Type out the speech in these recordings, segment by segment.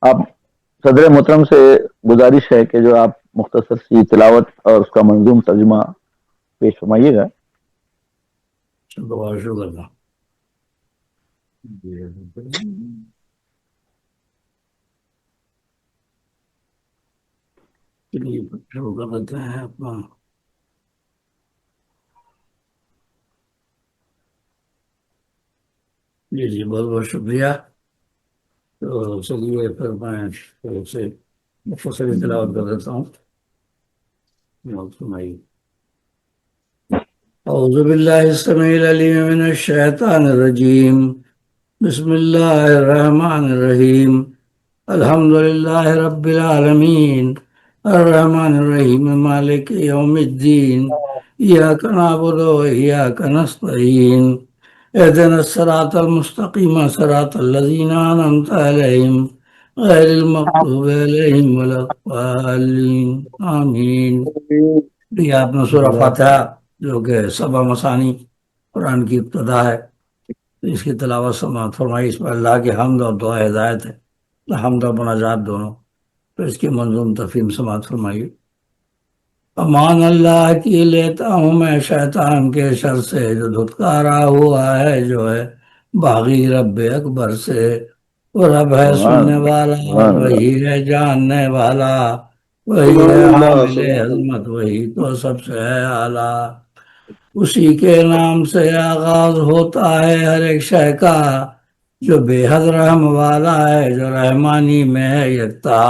آپ صدر محترم سے گزارش ہے کہ جو آپ مختصر سی تلاوت اور اس کا منظوم ترجمہ پیش فرمائیے گا. شکر. شروع کر دیتے ہیں اپنا. جی بہت بہت شکریہ. تو چلیے پھر میں سے مختصر تلاوت کر دیتا ہوں. سنائیے. اعوذ باللہ السمیع العلیم من الشیطان الرجیم. بسم اللہ الرحمن الرحیم. الحمدللہ رب العالمین الرحمن الرحیم مالک یوم الدین ایاک نعبد و ایاک نستعین اهدنا الصراط المستقیم صراط الذین انعمت علیہم غیر المغضوب علیہم ولا الضالین آمین. یہ آپ نے سورہ فاتحہ جو کہ 7 مثانی قرآن کی ابتدا ہے، اس کی تلاوت سماعت فرمائی. اس پر اللہ کی حمد اور دعا ہدایت ہے، حمد و مناجات دونوں. تو اس کی منظوم تفہیم سماعت فرمائی. امان اللہ کی لیتا ہوں میں شیطان کے شر سے جو دھتکارا ہوا ہے جو ہے باغی رب اکبر سے. وہ رب ہے سننے والا اور وہی ہے جاننے والا، وہی ہے حامل عظمت، وہی تو سب سے ہے اعلیٰ. اسی کے نام سے آغاز ہوتا ہے ہر ایک شے کا، جو بے حد رحم والا ہے، جو رحمانی میں ہے یکتا.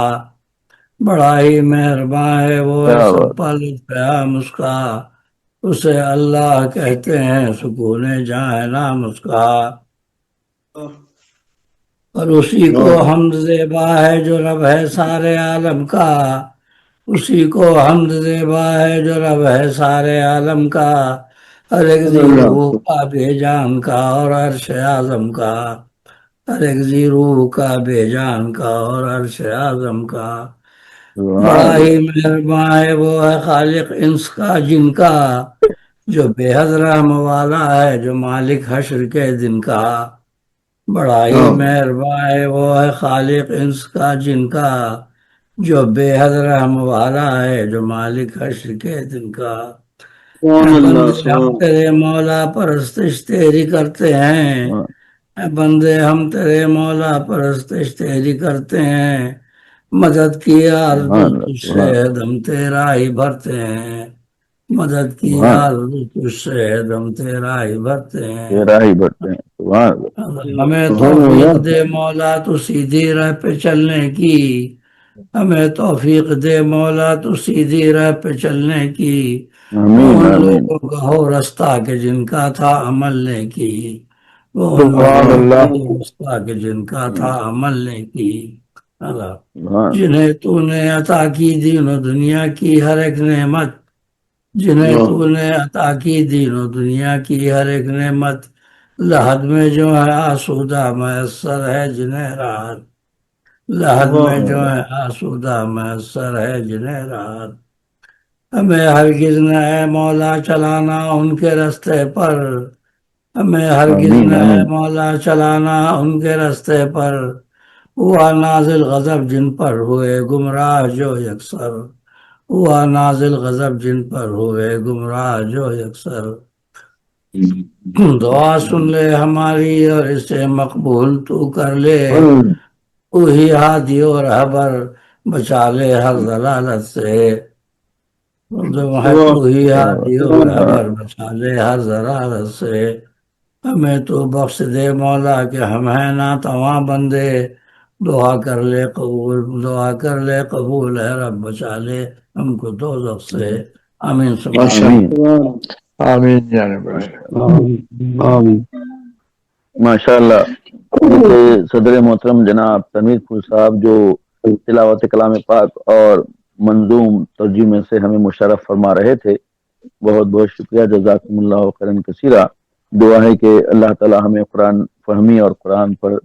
بڑا ہی مہربان ہے وہ ہے سب پر قیام اس کا، اسے اللہ کہتے ہیں سکون جہاں نام اس کا. اور اسی کو حمد زیبا ہے جو رب ہے سارے عالم کا، اسی کو حمد زیبا ہے جو رب ہے سارے عالم کا. ہر ایک روح کا بے جان کا اور عرش اعظم کا، ہر ایک روح کا بے جان کا اور عرش اعظم کا. بڑا ہی مہربان ہے وہ ہے خالق انس کا جن کا، جو بے حد رحم والا ہے، جو مالک حشر کے دن کا. بڑا ہی مہربان ہے وہ ہے خالق انس کا جن کا، جو بے حد رحم والا ہے، جو مالک حشر کے دن کا. اے بندے ہم تیرے مولا پرستش تیری کرتے ہیں، اے بندے ہم تیرے مولا پرستش تیری کرتے ہیں. مدد کی آرزو تجھ سے دم تیرا ہی بھرتے ہیں، مدد کی آرزو تجھ سے دم تیرا ہی بھرتے ہیں. ہمیں توفیق دے مولا تو سیدھی راہ پہ چلنے کی، ہمیں توفیق دے مولا تو سیدھی راہ پہ چلنے کی. ان لوگوں کا ہو رستہ کہ جن کا تھا عمل نیکی، ان لوگوں کا ہو رستہ کہ جن کا تھا عمل نیکی. جنہیں تو نے عطا کی دین و دنیا کی ہر ایک نعمت، جنہیں تو نے عطا کی دین و دنیا کی ہر ایک نعمت. لحد میں جو ہے آسودہ میسر ہے جنہیں راحت، لحد میں جو ہے آسودہ میسر ہے جنہیں راحت. ہمیں ہرگز نہ ہے مولا چلانا ان کے رستے پر، ہمیں ہرگز نہ ہے مولا چلانا ان کے رستے پر. ہوا نازل غضب جن پر ہوئے گمراہ جو یکسر، ہوا نازل غضب جن پر ہوئے گمراہ جو یکسر. دعا سن لے ہماری اور اسے مقبول تو کر لے، وہی ہادی اور رہبر بچا لے ہر ضلالت سے. وہی ہادی اور رہبر بچا لے ہر ضلالت سے. ہمیں تو بخش دے مولا کہ ہم ہیں ناتواں بندے، دعا کر لے قبول، دعا کر لے قبول ہے رب بچا لے ہم کو دوزخ سے. آمین. آمین جانب آمین. ماشاء اللہ. صدر محترم جناب تمیر پور صاحب جو تلاوت کلام پاک اور منظوم ترجمے سے ہمیں مشرف فرما رہے تھے، بہت بہت شکریہ. جزاکم اللہ خیرا کثیرا. دعا ہے کہ اللہ تعالی ہمیں قرآن فہمی اور قرآن پر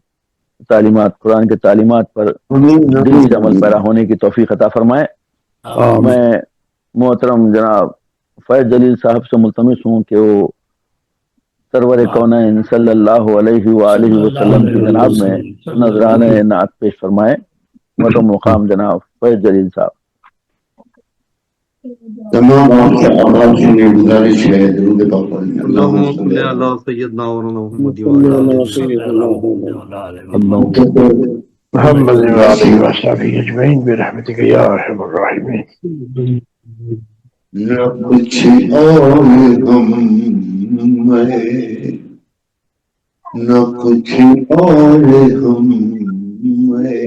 تعلیمات، قرآن کے تعلیمات پر دل سے عمل پیرا ہونے کی توفیق عطا فرمائے. میں محترم جناب فیض جلیل صاحب سے ملتمس ہوں کہ وہ سرور کونین صلی اللہ علیہ وآلہ وسلم کی جناب میں نذرانہ نعت پیش فرمائے. خدمت و مقام جناب فیض جلیل صاحب. تمام آپ سے میری گزارش ہے درود پاک پڑھیں. اللهم صل على سيدنا مولانا محمد وعلى محمد وآله وصحبه أجمعين برحمتك يا أرحم الراحمين. نہ کچھ اور ہم میں نہ کچھ اور ہم میں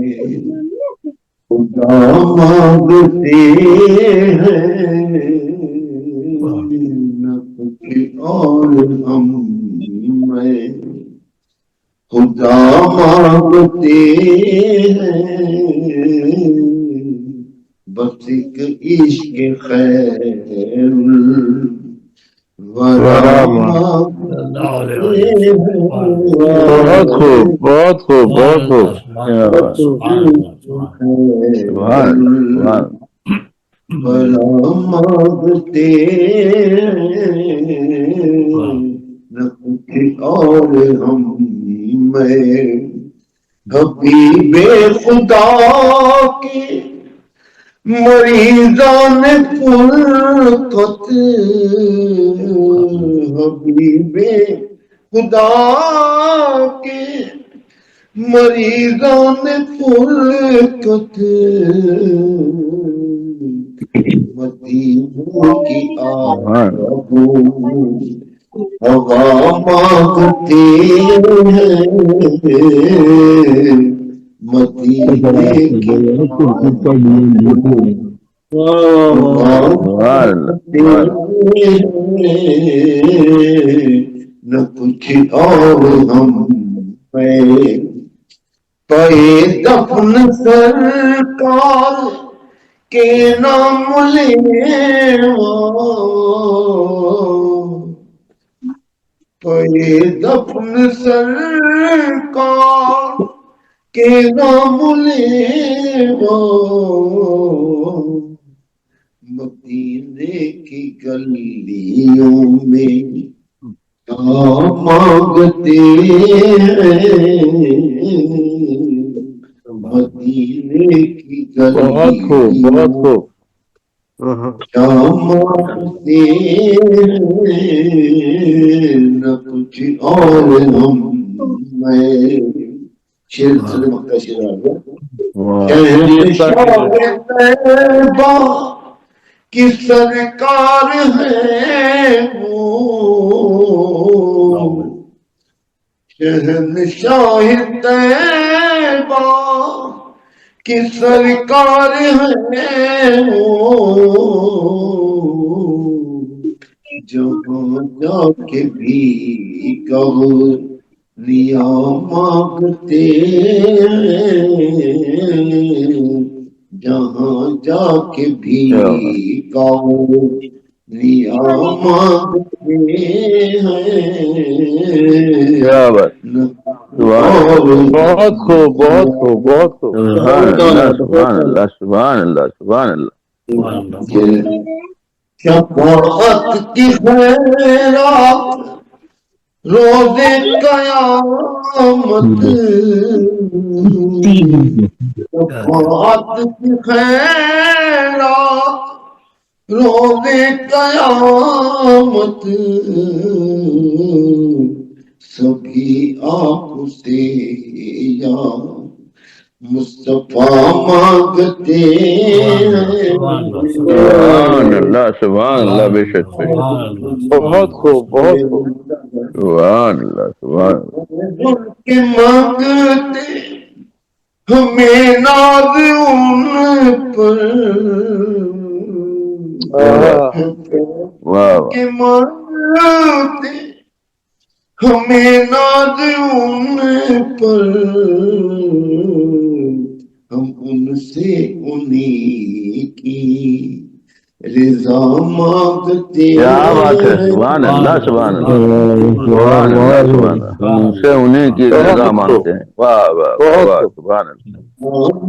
خدا مانگتے ہیں نہ کچھ اور ہم میں خدا مانگتے ہیں بس ایک عشق خیر بہت خوب بہت خوب بہت خوب. مانگتے نہ کچھ اور ہم میں حبیب خدا کے مریضان فرقت حبیب خدا کے مریضان فرقت مدینہ کی آب ہوا مانگتے ہیں مدینے کی نہ کچھ اور ہم میں پے دفن سرکار کے نام لیوا پے دفن سرکار کے نام لیوا مدینے کی گلیوں میں مانگتے ہیں مدینے کی بہت خوب بہت خوب. مانگتے نہ کچھ اور ہم میں شیر سے مکہ شیر آ گیا کی سرکار ہے وہ شہنشاہ طیبہ کی سرکار ہے وہ جہاں جا کے بھی کہو لیا مانگتے جہاں جا کے بھی کہو لیا مانگتے ہیں بہت خوب بہت خوب بہت خوب. سبحان اللہ سبحان اللہ سبحان اللہ. شفاعت کی خیرات روز قیامت شفاعت کی خیرات روز قیامت سبھی آپ سے یا مصطفیٰ مانگتے ہیں. سبحان اللہ سبحان اللہ. بے شک بہت خوب بہت خوب. سبحان اللہ سبحان اللہ. کے مانگتے ہمیں ناز ان پر کے مانگتے ہمیں ناز ان پر ہم ان سے انہی کی رضا مانگتے ہیں. کیا بات ہے. سبحان اللہ سبحان اللہ سبحان اللہ سبحان اللہ. ہم ان سے انہیں کی رضا مانگتے ہیں. واہ واہ واہ سبحان اللہ.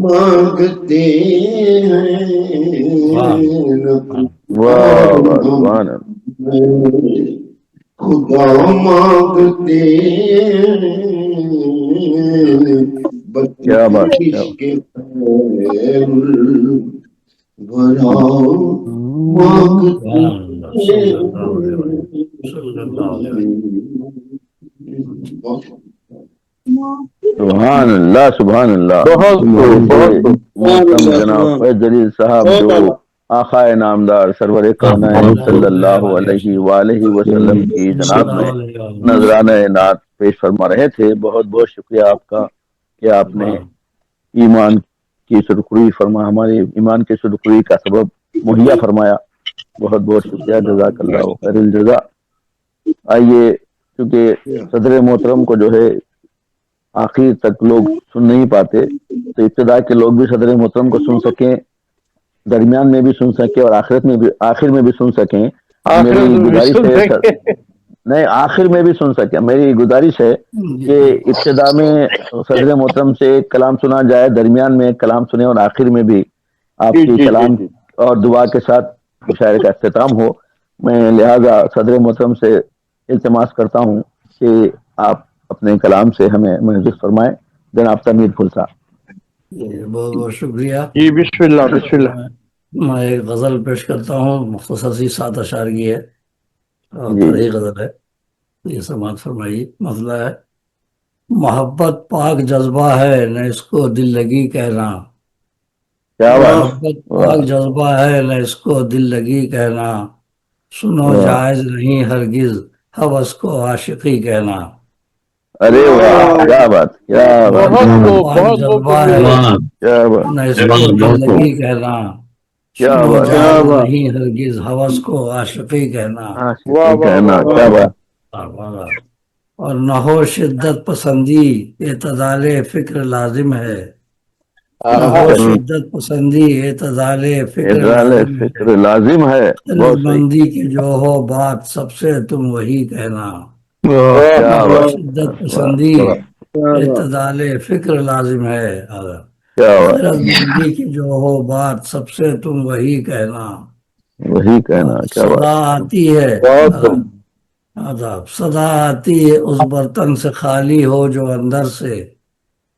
مانگتے ہیں واہ واہ سبحان اللہ. خدا مانگتے کیا بات ہے. سبحان اللہ سبحان اللہ. بہت خوب، بہت خوب. محترم جناب فیض جلیل صاحب جو آقا نامدار سرور کونین صلی اللہ علیہ وآلہ وسلم کی جناب میں نذرانہ نعت پیش فرما رہے تھے. بہت بہت شکریہ آپ کا کہ آپ نے ایمان کی سرخروئی فرما ہمارے ایمان کی سرخروئی کا سبب مہیا فرمایا. بہت بہت شکریہ. جزاک اللہ خیر الجزا. آئیے کیونکہ صدر محترم کو جو ہے آخر تک لوگ سن نہیں پاتے تو ابتدا کے لوگ بھی صدر محترم کو سن سکیں, درمیان میں بھی سن سکیں اور آخر میں بھی سن سکیں. میری گزارش ہے نہیں آخر میں بھی سن سکیں. میری گزارش ہے کہ ابتدا میں صدر محترم سے ایک کلام سنا جائے, درمیان میں ایک کلام سنے اور آخر میں بھی آپ کی کلام اور دعا کے ساتھ مشاعرے کا اختتام ہو. میں لہذا صدر محترم سے التماس کرتا ہوں کہ آپ اپنے کلام سے ہمیں منعزز فرمائیں. جناب تمیر پھول صاحب. بہت بہت شکریہ. جی بسم اللہ بسم اللہ. میں ایک غزل پیش کرتا ہوں, مختصر سی 7 اشعار کی ہے اور جی. طرح غزل ہے. یہ سماعت فرمائیے. مسئلہ ہے محبت پاک جذبہ ہے نہ اس کو دل لگی کہنا. کیا بات. محبت پاک جذبہ ہے نہ اس کو دل لگی کہنا. سنو جائز نہیں ہرگز ہوس کو عاشقی کہنا. ارے واہ کیا بات کیا بات پاک جذبہ ہے کیا بات نہ اس کو دل لگی کہنا. کیا سنو بات جائز نہیں ہرگز ہوس کو عاشقی کہنا. کہنا کیا بات. اور نہ ہو شدت پسندی اعتدال فکر لازم ہے. نہ ہو شدت پسندی اعتدال فکر لازم ہے. فکر لازم ہے. بہت صحیح. بندی کی جو ہو بات سب سے تم وہی کہنا. کیا بات شدت پسندی اعتدال فکر لازم ہے. کیا بات. حضرت بندی کی جو ہو بات سب سے تم وہی کہنا. وہی کہنا. کیا بات. صدا آتی ہے صدا آتی ہے اس برتن سے خالی ہو جو اندر سے.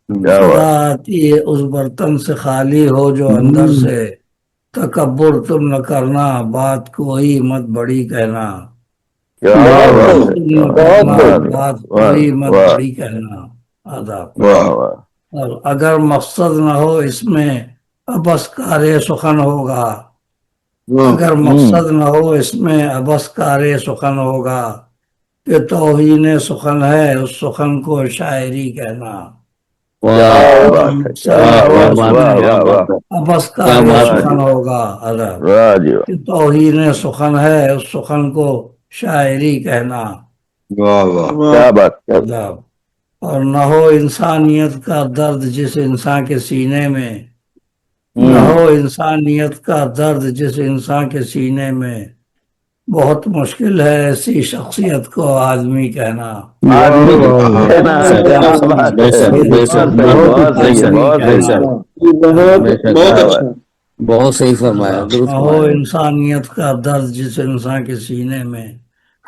کیا صدا بات. آتی ہے اس برتن سے خالی ہو جو اندر سے. تکبر تم نہ کرنا بات کوئی مت بڑی کہنا. کیا تکبر بات. تم نہ کرنا بات کوئی مت بڑی کہنا. آداب. واہ واہ. اور اگر مقصد نہ ہو اس میں ابس کار سخن ہوگا. اگر مقصد نہ ہو اس میں ابس کار سخن ہوگا. کہ توہین سخن ہے اس سخن کو شاعری کہنا. ابس کار سخن ہوگا. کہ توہین سخن ہے اس سخن کو شاعری کہنا. کیا بات. اور نہ ہو انسانیت کا درد جس انسان کے سینے میں. نہ ہو انسانیت کا درد جس انسان کے سینے میں. بہت مشکل ہے ایسی شخصیت کو آدمی کہنا. بہت صحیح فرمایا. نہ ہو انسانیت کا درد جس انسان کے سینے میں.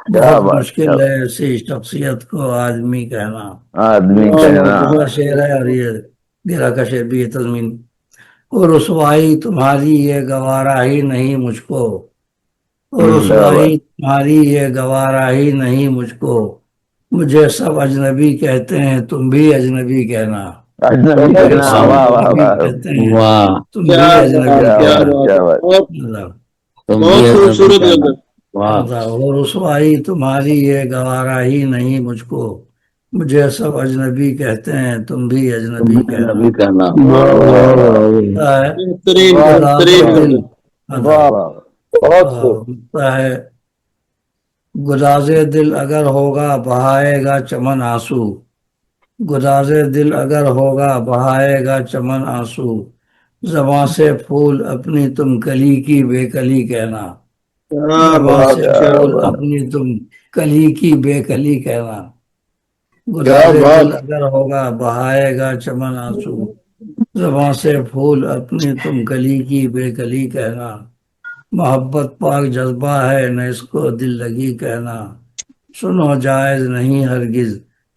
کیا بہت بات. مشکل ہے ایسی شخصیت کو آدمی کہنا. آدمی کہنا. شعر ہے اور یہ گرا کا شعر بھی ہے تضمین. اور رسوائی تمہاری یہ گوارا ہی نہیں مجھ کو. اور رسوائی تمہاری یہ گوارا ہی نہیں مجھ کو. مجھے سب اجنبی کہتے ہیں تم بھی اجنبی کہنا. اجنبی کہنا. واہ واہ واہ. کہتے ہیں واہ تم بھی اجنبی کیا بات. تم بھی خوبصورت. واہ. اور رسوائی تمہاری یہ گوارا ہی نہیں مجھ کو. مجھے سب اجنبی کہتے ہیں تم بھی اجنبی کہنا. ہے گداز دل اگر ہوگا بہائے گا چمن آنسو. گداز دل اگر ہوگا بہائے گا چمن آنسو. زباں سے پھول اپنی تم کلی کی بے کلی کہنا. زباں سے پھول اپنی تم کلی کی بے کلی کہنا. گداز دل اگر ہوگا بہائے گا چمن آنسو. زباں سے پھول اپنی تم کلی کی بے کلی کہنا. محبت پاک جذبہ ہے نہ اس کو دل لگی کہنا. سنو جائز نہیں ہرگز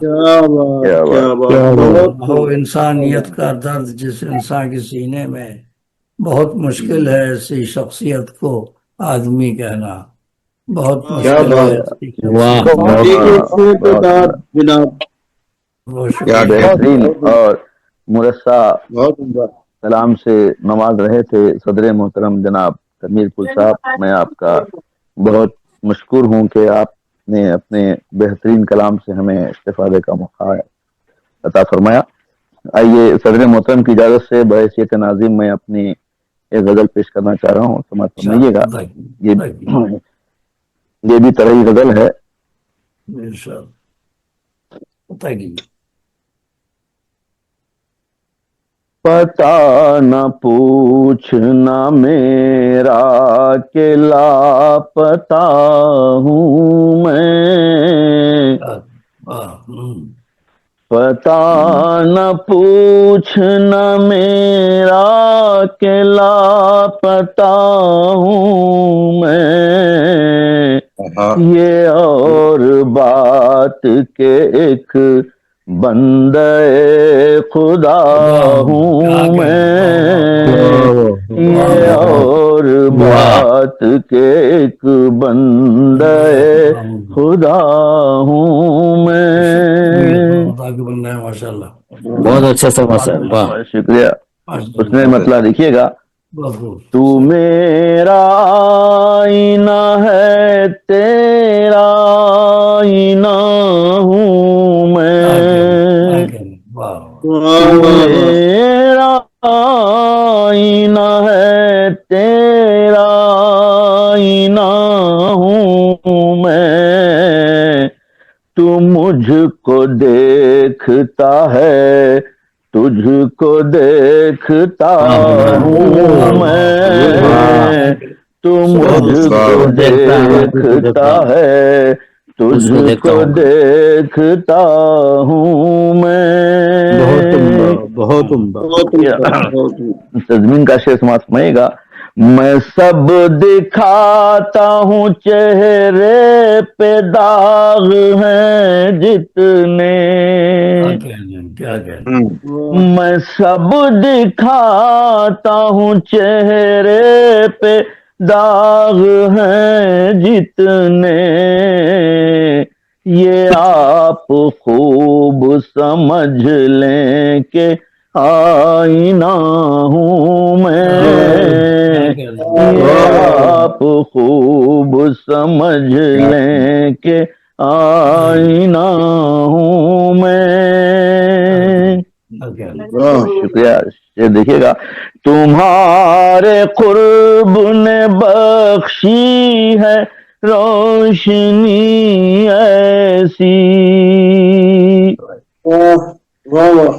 کیا بات کیا کیا بات بات بہت وہ انسانیت کا درد جس انسان کے سینے میں بہت مشکل ہے ایسی شخصیت کو آدمی کہنا، بہت کیا مشکل ہے بات ایسی واہ، شخصیت بہت ایک ایک خطوط جناب وہ کیا شکریہ۔ بہترین اور مرصع بہت عمدہ کلام سے نواز رہے تھے صدر محترم جناب تمیر پور صاحب۔ میں آپ کا بہت مشکور ہوں کہ آپ نے اپنے بہترین کلام سے ہمیں استفادے کا موقع عطا فرمایا۔ آئیے صدر محترم کی اجازت سے بحیثیت ناظم میں اپنی ایک غزل پیش کرنا چاہ رہا ہوں، سماعت فرمائیے گا۔ یہ بھی طرحی غزل ہے۔ پتا نہ پوچھنا میرا کہ لاپتا ہوں میں، پتا نہ پوچھنا میرا کہ لاپتا ہوں میں، یہ اور بات کہ ایک بندے خدا ہوں میں، یہ اور بات کہ ایک بندے خدا ہوں میں۔ ماشاء اللہ، بہت اچھا سمجھ سر، واہ، بہت شکریہ۔ اس نے مطلب دیکھیے گا، تو تو میرا آئینہ ہے تیرا آئینہ ہوں میں، تو میرا آئینہ ہے تیرا آئینہ ہوں میں، تو مجھ کو دیکھتا ہے تجھ کو دیکھتا ہوں میں، تو مجھ کو دیکھتا ہے تجھ کو دیکھتا ہوں میں۔ بہت عمدہ تضمین کا شعر سماعت فرمائیے گا۔ میں سب دکھاتا ہوں چہرے پہ داغ ہیں جتنے، میں سب دکھاتا ہوں چہرے پہ داغ ہیں جتنے، یہ آپ خوب سمجھ لیں کہ آئینہ ہوں میں، یہ آپ خوب سمجھ لیں کہ آئینہ ہوں میں۔ شکریہ۔ یہ دیکھیے گا، تمہارے قرب نے بخشی ہے روشنی ایسی،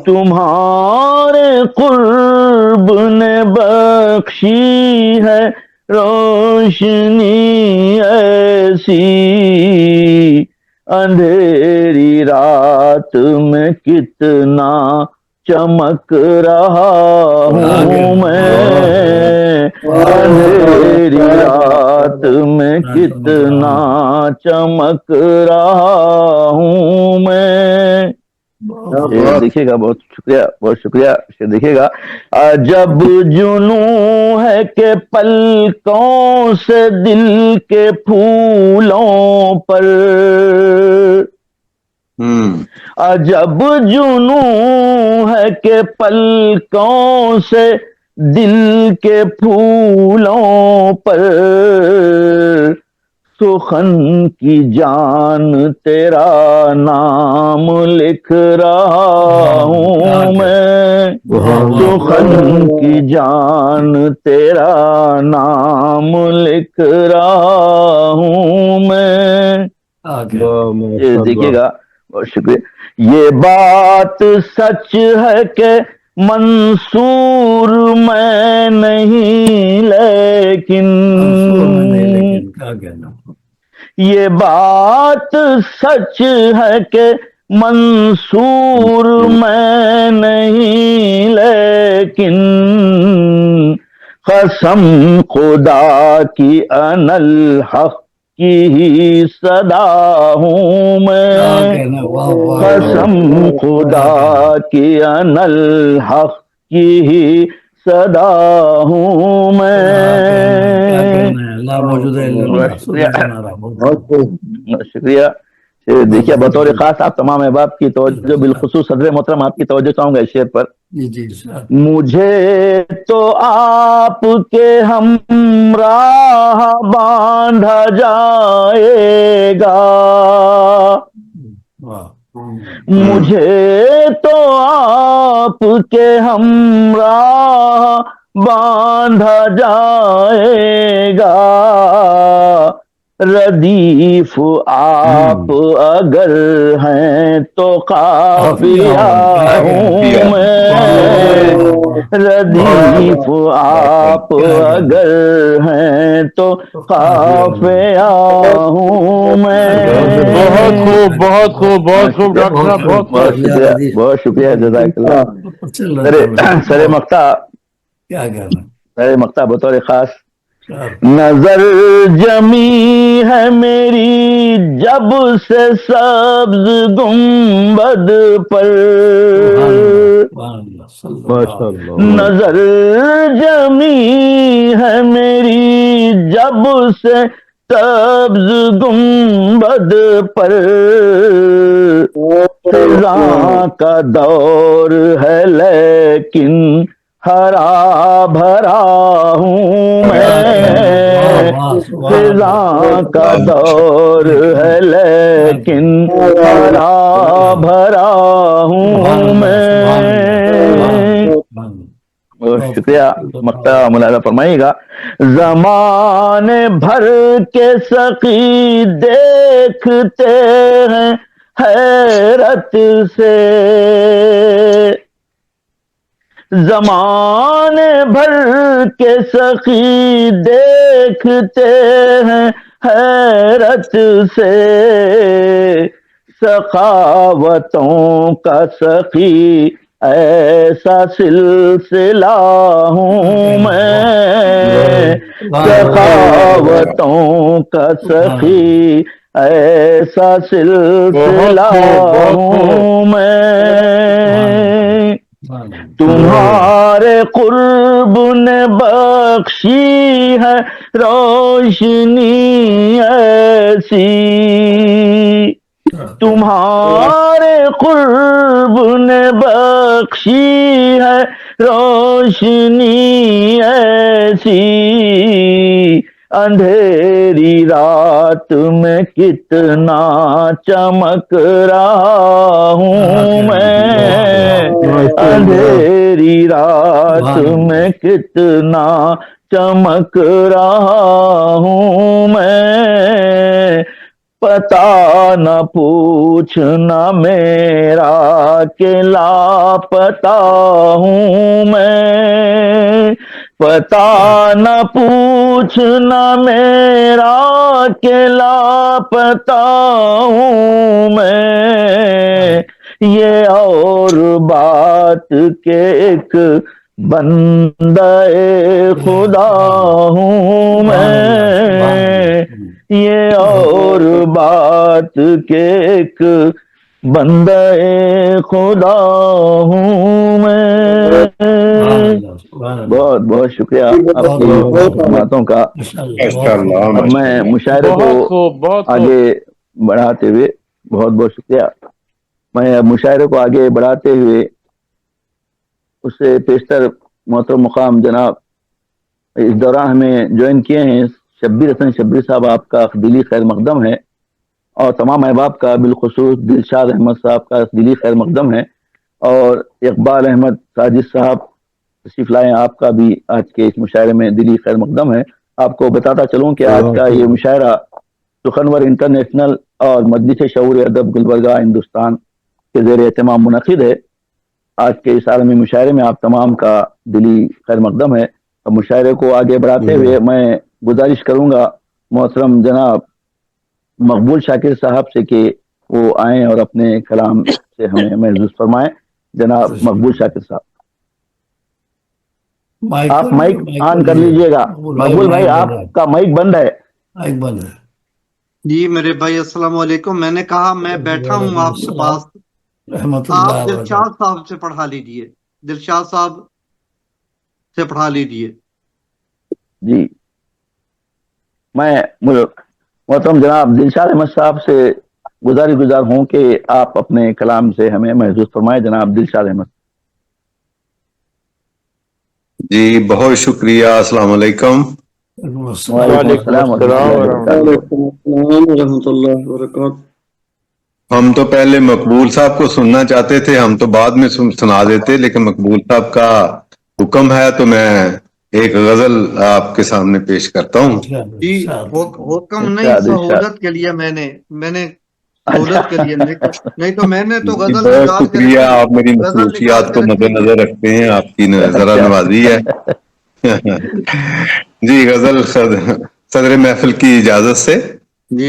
تمہارے قرب نے بخشی ہے روشنی ایسی، اندھیری رات میں کتنا چمک رہا ہوں میں، اندھیری رات میں کتنا چمک رہا ہوں میں۔ دیکھیے گا، بہت شکریہ، بہت شکریہ۔ دیکھیے گا، عجب جنوں ہے کہ پلکوں سے دل کے پھولوں پر، عجب جنوں ہے کہ پلکوں سے دل کے پھولوں پر، سخن کی جان تیرا نام لکھ رہا ہوں میں، سخن کی جان تیرا نام لکھ رہا ہوں میں۔ یہ دیکھیے گا، بہت شکریہ۔ یہ بات سچ ہے کہ منصور میں نہیں لیکن، یہ بات سچ ہے کہ منصور میں نہیں لیکن، قسم خدا کی انا الحق کی ہی صدا ہوں میں، قسم خدا کی انا الحق کی ہی صدا ہوں میں۔ اللہ موجود ہے، شکریہ۔ دیکھیے بطور خاص آپ تمام احباب کی توجہ، بالخصوص صدر محترم آپ کی توجہ چاہوں گا اس شعر پر۔ مجھے تو آپ کے ہمراہ باندھا جائے گا، مجھے تو آپ کے ہمراہ باندھا جائے گا، ردیف آپ اگر ہیں تو قافیہ ہوں میں، ردیف آپ اگر ہیں تو قافیہ ہوں میں۔ بہت خوب، بہت خوب، بہت خوب ڈاکٹر صاحب، بہت خوب۔ بہت شکریہ، بہت شکریہ، جزاک اللہ۔ سر مقطع، کیا کہنا سر مقطع بطور خاص۔ نظر جمی ہے میری جب سے سبز گنبد پر، ماشاء اللہ۔ نظر جمی ہے میری جب سے سبز گنبد پر، خزاں کا دور ہے لیکن ہرا بھرا ہوں میں، خزاں کا دور ہے لیکن ہرا بھرا ہوں میں۔ بہت شکریہ، مقطع ملاحظہ فرمائیے گا۔ زمانے بھر کے سقی دیکھتے ہیں حیرت سے، زمانے بھر کے سقی دیکھتے ہیں حیرت سے، سخاوتوں کا سخی ایسا سلسلہ ہوں میں، سخاوتوں کا سخی ایسا سلسلہ ہوں میں، تمہارے قرب نے بخشی ہے روشنی ایسی، تمہارے قرب نے بخشی ہے روشنی ایسی، اندھیری رات میں کتنا چمک رہا ہوں میں، اندھیری رات میں کتنا چمک رہا ہوں میں، پتہ نہ پوچھنا میرا کہ لاپتہ ہوں میں، پتہ نہ پوچھنا میرا کہ لاپتہ ہوں میں، یہ اور بات کہ ایک بندہ خدا ہوں میں، یہ اور بات کہ ایک بندہ خدا ہوں میں۔ بہت بہت شکریہ آپ کی باتوں کا۔ اب میں مشاعرے کو آگے بڑھاتے ہوئے، بہت بہت شکریہ، میں مشاعرے کو آگے بڑھاتے ہوئے اس سے پیشتر محترم مقام جناب اس دوران ہمیں جوائن کیے ہیں شبیر حسن شبیر صاحب، آپ کا دلی خیر مقدم ہے، اور تمام احباب کا بالخصوص دلشاد احمد صاحب کا دلی خیر مقدم ہے، اور اقبال احمد ساجد صاحب تشریف لائے، آپ کا بھی آج کے اس مشاعرے میں دلی خیر مقدم ہے۔ آپ کو بتاتا چلوں کہ آج کا یہ مشاعرہ سخنور انٹرنیشنل اور مجلس شعور ادب گلبرگہ ہندوستان کے زیر اہتمام منعقد ہے۔ آج کے اس عالمی مشاعرے میں آپ تمام کا دلی خیر مقدم ہے۔ اب مشاعرے کو آگے بڑھاتے ہوئے میں گزارش کروں گا محترم جناب مقبول شاکر صاحب سے کہ وہ آئیں اور اپنے کلام سے ہمیں محظوظ فرمائیں۔ جناب مقبول شاکر صاحب، آپ مائک آن کر لیجئے گا۔ مقبول بھائی آپ کا مائک بند ہے۔ مائک بند ہے۔ جی میرے بھائی السلام علیکم. میں نے کہا میں بیٹھا ہوں آپ کے پاس, رحمت آپ اللہ وبرکاتہ. دلشاد صاحب سے پڑھا لیجئے, دلشاد صاحب سے پڑھا لیجئے. جی میں محترم جناب دلشاد احمد صاحب سے گزار ہوں کہ آپ اپنے کلام سے ہمیں محظوظ فرمائیں. جناب دلشاد احمد. جی بہت شکریہ. السلام علیکم. وعلیکم السلام. وعلیکم السلام ورحمۃ اللہ وبرکاتہ. وعلیکم السلام ورحمۃ اللہ وبرکاتہ. ہم تو پہلے مقبول صاحب کو سننا چاہتے تھے, ہم تو بعد میں سنا دیتے, لیکن مقبول صاحب کا حکم ہے تو میں ایک غزل آپ کے سامنے پیش کرتا ہوں. جی حکم نہیں, ارشاد. سہولت کے لیے میں نے سہولت کے لیے, نہیں تو میں نے تو غزل بہت نکال کے شکریہ, رکھی, آپ میری غزل نکال مصروفیات کے کو مد رکھی تھی. نظر رکھتے ہیں, آپ کی ذرا نوازی ہے. جی غزل صدر محفل کی اجازت سے. جی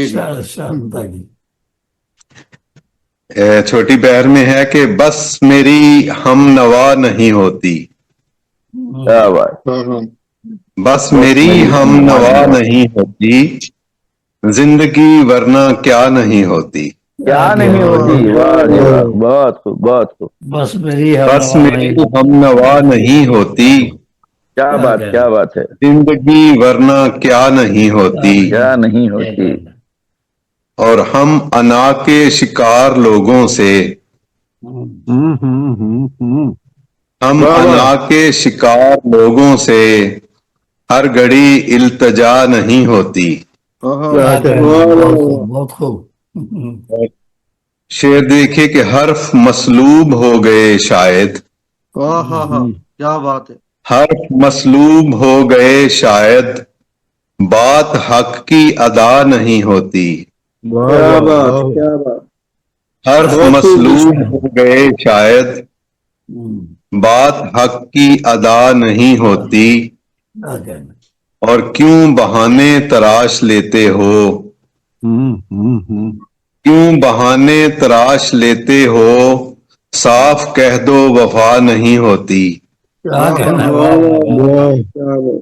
چھوٹی بہر میں ہے کہ بس میری ہم نوا نہیں ہوتی, کیا بات. بس میری ہم نوا نہیں ہوتی, زندگی ورنہ کیا نہیں ہوتی. کیا نہیں ہوتی. واہ جی واہ, بہت خوب بہت خوب. بس میری بس میری ہم نوا نہیں ہوتی, کیا بات کیا بات ہے. زندگی ورنہ کیا نہیں ہوتی. کیا نہیں ہوتی. اور ہم انا کے شکار لوگوں سے, ہم انا کے شکار لوگوں سے ہر گھڑی التجا نہیں ہوتی. بہت خوب. شعر دیکھے کہ حرف مسلوب ہو گئے شاید, کیا بات ہے. حرف مسلوب ہو گئے شاید, بات حق کی ادا نہیں ہوتی. کیا بات کیا بات. حرف مسلوب ہو گئے شاید, بات حق کی ادا نہیں ہوتی. اور کیوں بہانے تراش لیتے ہو, کیوں بہانے تراش لیتے ہو, صاف کہہ دو وفا نہیں ہوتی.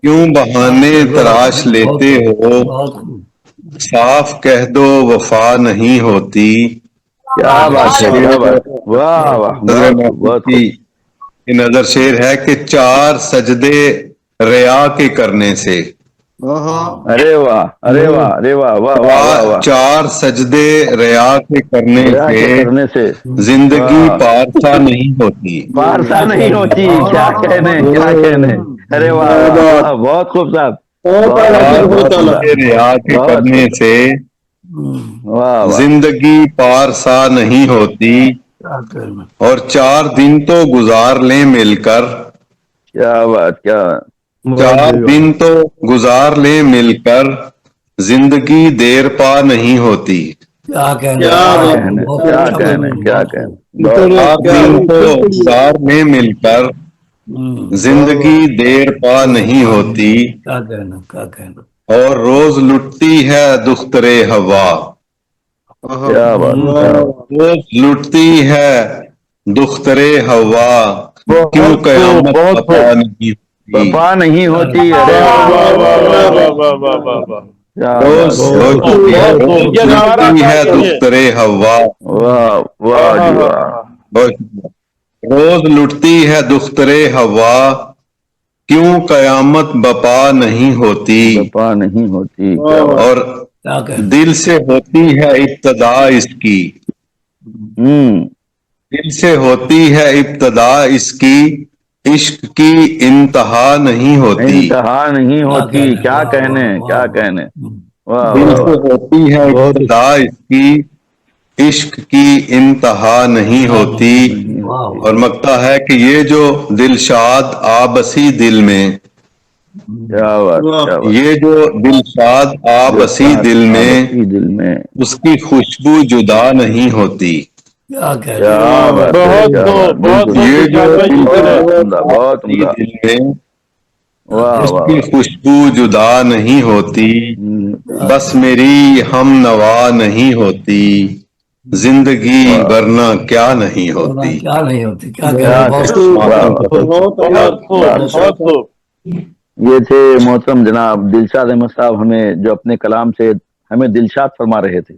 کیوں بہانے تراش لیتے ہو, صاف کہہ دو وفا نہیں ہوتی. کیا بات ہے. کیا بات. واہ واہ, بہت خوب بہت خوب. یہ نظر شعر ہے کہ 4 سجدے ریا کے کرنے سے, ارے واہ ارے واہ ارے واہ واہ واہ واہ واہ. 4 سجدے ریا کے کرنے ریا کے کرنے سے زندگی پارسا نہیں ہوتی. پارسا نہیں ہوتی. کیا کہنے کیا کہنے. ارے واہ واہ, بہت خوب صاحب. ریا کے کرنے سے زندگی پارسا نہیں ہوتی. اور 4 دن تو گزار لیں مل کر, کیا بات. کیا 4 دن تو گزار لیں مل کر, زندگی دیر پا نہیں ہوتی. کیا کہنے کیا کہنے کیا کہنے. 4 دن تو گزار لیں مل کر, زندگی دیر پا نہیں ہوتی. کیا کہنا. اور روز لٹتی ہے دخترے ہوا, کیا بات. روز لٹتی ہے دخترے ہوا, کیوں قیامت پتا نہیں وفا نہیں ہوتی. ارے روز لٹتی ہے دخترے ہوا, واہ واہ جی واہ. روز لٹتی ہے دخترے ہوا, کیوں قیامت بپا نہیں ہوتی. وفا نہیں ہوتی. اور دل سے ہوتی ہے ابتدا اس کی, دل سے ہوتی ہے ابتدا اس کی, عشق کی انتہا نہیں ہوتی. انتہا نہیں ہوتی. کیا کہنے کیا کہنے. دل سے ہوتی ہے ابتدا اس کی, عشق کی انتہا نہیں ہوتی. اور مکتا ہے کہ یہ جو دلشاد آبسی دل میں, یہ جو دلشاد آبسی دل میں, اس کی خوشبو جدا نہیں ہوتی. یہ جو بہت دل میں, اس کی خوشبو جدا نہیں ہوتی. بس میری ہم نوا نہیں ہوتی, زندگی ورنہ کیا نہیں ہوتی. یہ تھے محترم جناب دلشاد احمد صاحب, ہمیں جو اپنے کلام سے ہمیں دلشاد فرما رہے تھے.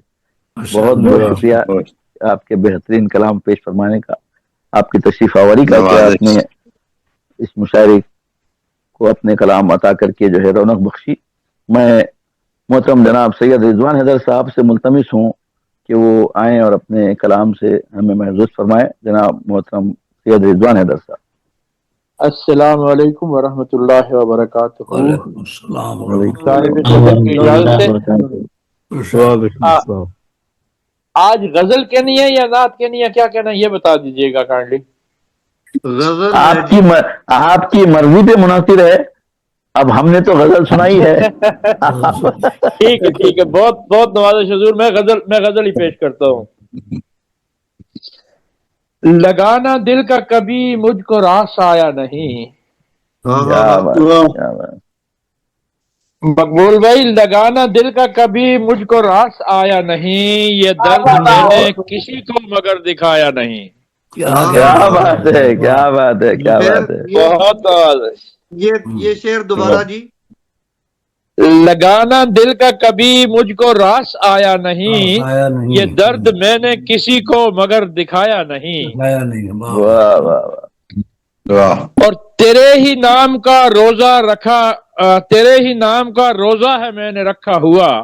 بہت بہت شکریہ آپ کے بہترین کلام پیش فرمانے کا، آپ کی تشریف آوری کا کہ آپ نے اس مشاعرے کو اپنے کلام عطا کر کے جو ہے رونق بخشی. میں محترم جناب سید رضوان حیدر صاحب سے ملتمس ہوں کہ وہ آئیں اور اپنے کلام سے ہمیں محظوظ فرمائیں. جناب محترم سید رضوان حیدر صاحب. السلام علیکم ورحمۃ اللہ وبرکاتہ. وعلیکم السلام ورحمۃ صاحب صدر کی اجازت سے اللہ. آج غزل کہنی ہے یا نعت کہنی ہے، کیا کہنا ہے یہ بتا دیجیے گا کائنڈلی. غزل آپ کی مرضی پہ منحصر ہے. اب ہم نے تو غزل سنائی ہے. ٹھیک ہے ٹھیک ہے، بہت بہت نوازش حضور. میں غزل ہی پیش کرتا ہوں. لگانا دل کا کبھی مجھ کو راس آیا نہیں. کیا بات کیا بات. مقبول بھائی، لگانا دل کا کبھی مجھ کو راس آیا نہیں، یہ درد میں نے کسی کو مگر دکھایا نہیں. کیا بات ہے کیا بات ہے کیا بات ہے. بہت نوازش. یہ شعر دوبارہ جی. لگانا دل کا کبھی مجھ کو راس آیا نہیں، یہ درد میں نے کسی کو مگر دکھایا نہیں. واہ واہ واہ. اور تیرے ہی نام کا روزہ رکھا، تیرے ہی نام کا روزہ ہے میں نے رکھا ہوا.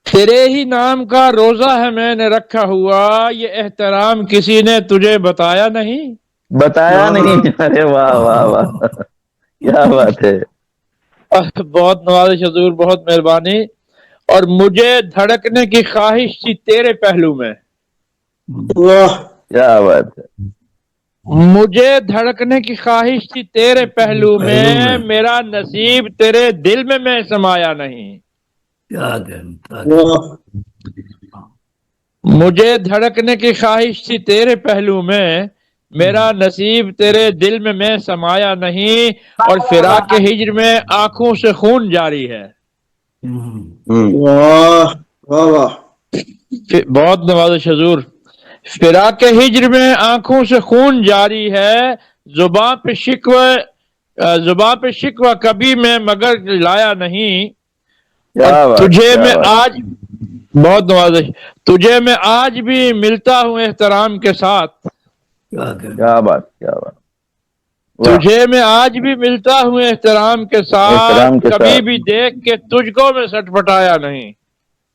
تیرے ہی نام کا روزہ ہے میں نے رکھا ہوا، یہ احترام کسی نے تجھے بتایا نہیں. بتایا نہیں. ارے واہ واہ واہ کیا بات ہے. بہت نوازش حضور، بہت مہربانی. اور مجھے دھڑکنے کی خواہش تھی تیرے پہلو میں. کیا بات ہے. مجھے دھڑکنے کی خواہش تھی تیرے پہلو میں، میرا نصیب تیرے دل میں سمایا نہیں. مجھے دھڑکنے کی خواہش تھی تیرے پہلو میں، میرا نصیب تیرے دل میں سمایا نہیں. اور فراق ہجر میں آنکھوں سے خون جاری ہے. بہت نوازش حضور. فراق ہجر میں آنکھوں سے خون جاری ہے، زباں پہ شکوہ کبھی میں مگر لایا نہیں. اور تجھے میں آج بہت نوازش، تجھے میں آج بھی ملتا ہوں احترام کے ساتھ. کیا بات کیا بات. تجھے میں آج بھی ملتا ہوں احترام کے ساتھ، کبھی بھی دیکھ کے تجھ کو میں سٹ پٹایا نہیں.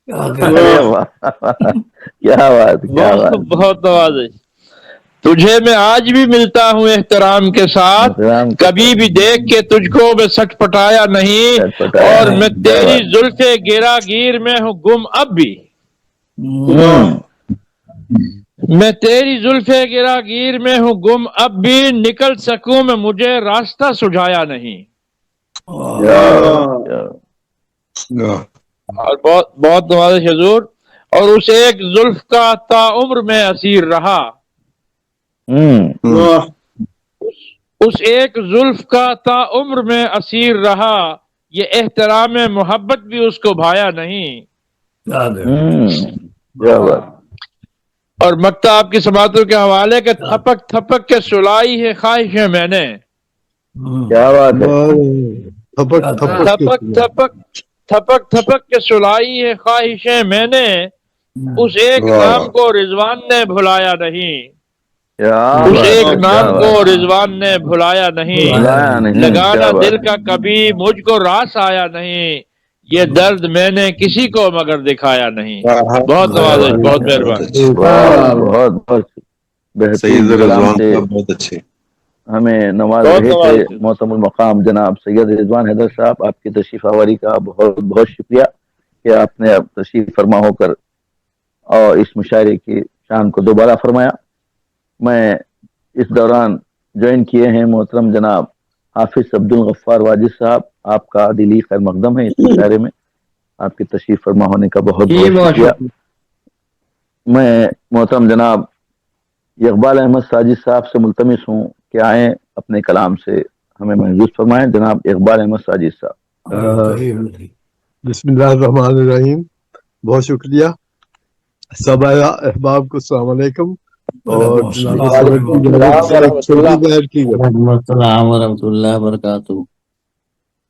کیا بات کیا بات. بہت نوازش. تجھے میں آج بھی ملتا ہوں احترام کے ساتھ، کبھی بھی دیکھ کے تجھ کو میں سٹ پٹایا نہیں. اور میں تیری زلف گرا گیر میں ہوں گم اب بھی. میں تیری زلف گرا گیر میں ہوں گم اب بھی، نکل سکوں میں مجھے راستہ سجھایا نہیں. اور بہت بہت نوازش حضور. اور اس ایک زلف کا تا عمر میں اسیر رہا. اس ایک زلف کا تا عمر میں اسیر رہا، یہ احترام محبت بھی اس کو بھایا نہیں. اور مکتا آپ کی سماعتوں کے حوالے کے تھپک تھپک کے سلائی ہے خواہشیں میں نے. کیا بات ہے. تھپک تھپک کے سلائی ہے خواہشیں میں نے، اس ایک نام کو رضوان نے بھلایا نہیں. اس ایک نام کو رضوان نے بھلایا نہیں. لگانا دل کا کبھی مجھ کو راس آیا نہیں، یہ درد میں نے کسی کو مگر دکھایا نہیں. بہت نوازش، بہت مہربانی. بہت بہت بہترین کلام سے بہت اچھے ہمیں نواز رہے تھے محترم المقام جناب سید رضوان حیدر صاحب. آپ کی تشریف آوری کا بہت بہت شکریہ کہ آپ نے تشریف فرما ہو کر اور اس مشاعرے کی شان کو دوبارہ فرمایا. میں اس دوران جوائن کیے ہیں محترم جناب حافظ عبد الغفار واجد صاحب. آپ کا دلی خیر مقدم ہے اس مشاعرے میں. آپ کی تشریف فرما ہونے کا بہت بہت شکریہ. میں محترم جناب اقبال احمد ساجد صاحب سے ملتمس ہوں کہ آئیں اپنے کلام سے ہمیں محظوظ فرمائیں. جناب اقبال احمد ساجد صاحب. بسم اللہ الرحمن الرحیم. بہت شکریہ. سب احباب کو السلام علیکم. اور السلام ورحمۃ اللہ وبرکاتہ.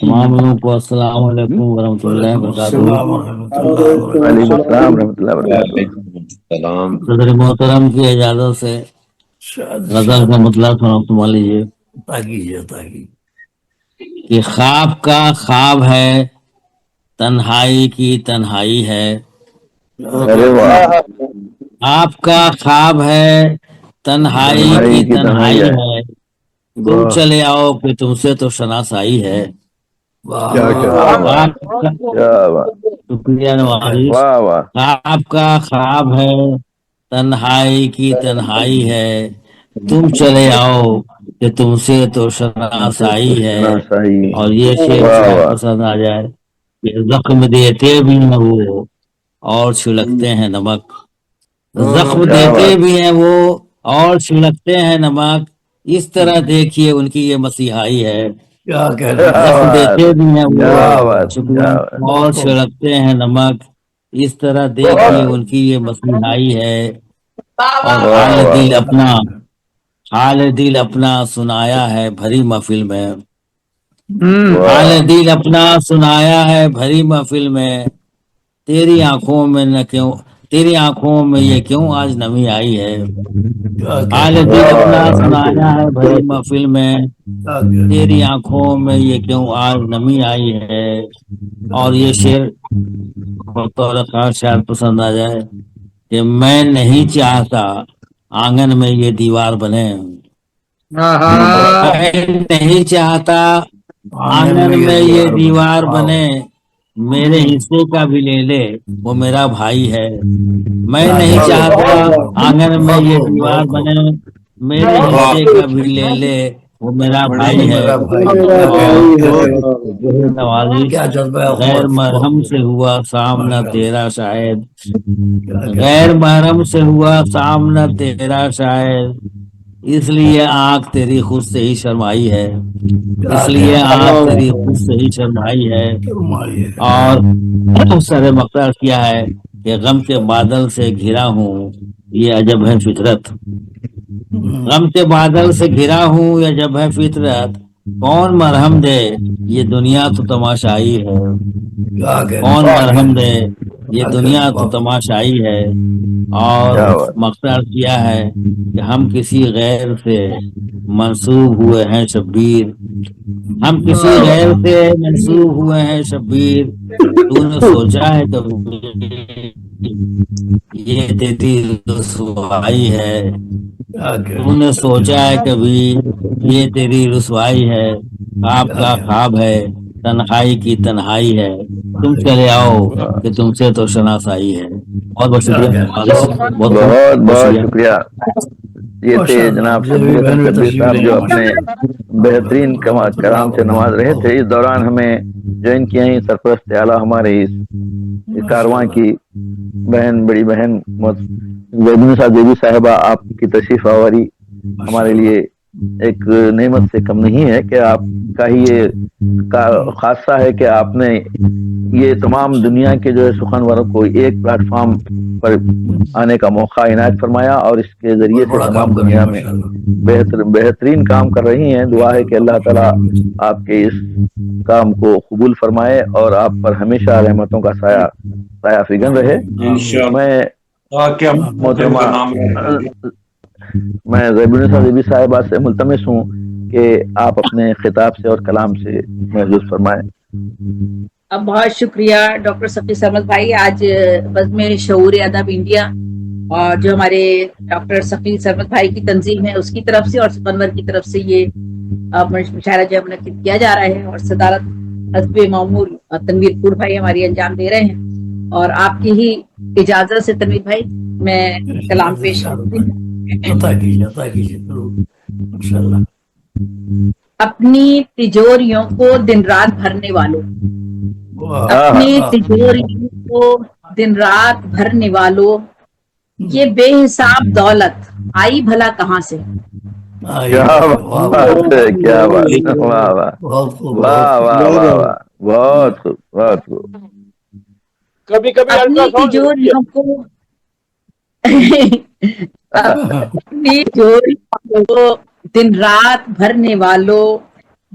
تمام لوگوں کو السلام علیکم ورحمۃ اللہ وبرکاتہ. السلام ورحمۃ اللہ وبرکاتہ. وعلیکم السلام ورحمۃ اللہ وبرکاتہ. سلام. صدر محترم کی اجازت سے غزل کا مطلب سنا لیجیے. کہ خواب کا خواب ہے، تنہائی کی تنہائی ہے. ارے واہ، آپ کا خواب ہے، تنہائی کی تنہائی ہے. تم چلے آؤ کہ تم سے تو شناسائی ہے. کیا آپ کا کیا بات، شکریہ نوازش. واہ واہ. آپ کا خواب ہے، تنہائی کی تنہائی ہے. تم چلے آؤ کہ تم سے تو شناسائی ہے. صحیح. اور یہ شعر واہ شاید واہ. پسند آ جائے کہ زخم دیتے بھی ہیں وہ اور چھلکتے ہیں نمک. زخم کیا دیتے بات. بھی ہیں وہ اور چھلکتے ہیں نمک. اس طرح دیکھیے ان کی یہ مسیحائی ہے. کیا کہہ کیا رہے زخم بات. دیتے بھی ہیں کیا وہ بات. کیا بات. اور چھلکتے ہیں نمک. اس طرح دیکھیے ان کی یہ مسیحائی ہے. اور واہ حال واہ. دل اپنا حال دل اپنا سنایا ہے بھری محفل میں. حال واہ. دل اپنا سنایا ہے بھری محفل میں. تیری آنکھوں میں نہ کیوں تیری آنکھوں میں یہ کیوں آج نمی آئی ہے. حال دل اپنا سنایا ہے بھری محفل میں. تیری آنکھوں میں یہ کیوں آج نمی آئی ہے. اور یہ شعر بطور خاص شاید پسند آ جائے کہ میں نہیں چاہتا آنگن میں یہ دیوار بنے. میں نہیں چاہتا آنگن میں یہ دیوار بنے. میرے حصے کا بھی لے لے وہ میرا بھائی ہے. میں نہیں چاہتا آنگن میں یہ دیوار بنے. میرے حصے کا بھی لے لے وہ میرا بھائی ہے. نوازش غیر محرم سے ہوا سامنا تیرا شاید. غیر محرم سے ہوا سامنا تیرا شاید. اس لیے آنکھ تیری خود سے ہی شرمائی ہے. اس لیے آنکھ تیری خود سے ہی شرمائی ہے. اور سر مقرر کیا ہے کہ غم کے بادل سے گھرا ہوں یہ عجب ہے فطرت. غم کے بادل سے گھرا ہوں یہ عجب ہے فطرت. کون مرہم دے یہ دنیا تو تماشائی ہے. کون مرہم دے یہ دنیا تو تماشائی ہے. اور مقرر کیا ہے کہ ہم کسی غیر سے منسوب ہوئے ہیں شبیر. ہم کسی غیر سے منسوب ہوئے ہیں شبیر. تو نے سوچا ہے کبھی یہ تیری رسوائی ہے. تو نے سوچا ہے کبھی یہ تیری رسوائی ہے. خواب کا خواب ہے تنہائی کی تنہائی ہے. تم چلے آؤ کہ تم سے تو شناسائی ہے. بہت بہت شکریہ. بہت بہت شکریہ. یہ تھے جناب شبیر حسن شبیر صاحب جو اپنے بہترین کلام سے نواز رہے تھے. اس دوران ہمیں جوائن کیا ہی سرپرست اعلیٰ ہمارے اس کارواں کی بہن بڑی بہن زیبی دیوی صاحبہ. آپ کی تشریف آوری ہمارے لیے ایک نعمت سے کم نہیں ہے کہ آپ کا ہی یہ خاصہ ہے کہ آپ نے یہ تمام دنیا کے جو ہے سخنوروں کو ایک پلیٹ فارم پر آنے کا موقع عنایت فرمایا اور اس کے ذریعے سے تمام دنیا میں بہترین کام کر رہی ہیں. دعا ہے کہ اللہ تعالیٰ آپ کے اس کام کو قبول فرمائے اور آپ پر ہمیشہ رحمتوں کا سایہ فگن رہے. میں محترمہ میں زیبی صاحبہ سے ملتمس ہوں کہ آپ اپنے خطاب سے اور کلام سے محظوظ فرمائیں. بہت شکریہ ڈاکٹر سفی احمد بھائی. آج بزم شعور ادب انڈیا اور جو ہمارے ڈاکٹر سفی احمد بھائی کی تنظیم ہے اس کی طرف سے اور سپنور کی طرف سے یہ مشاعرہ جو منعقد کیا جا رہا ہے اور صدارت حزب معمول تنویر پور بھائی ہماری انجام دے رہے ہیں. اور آپ کی ہی اجازت سے تنویر بھائی میں کلام پیش کرتی ہوں. اپنی تجوریوں کو دن رات بھرنے والوں. اپنی تجوریوں کو دن رات بھرنے والوں. یہ بے حساب دولت آئی بھلا کہاں سے. کیا بات ہے. کیا بات. واہ واہ واہ واہ واہ. بہت خوب بہت خوب. کبھی کبھی اپنی تجوریوں کو اپنی تجوریوں کو دن رات بھرنے والوں.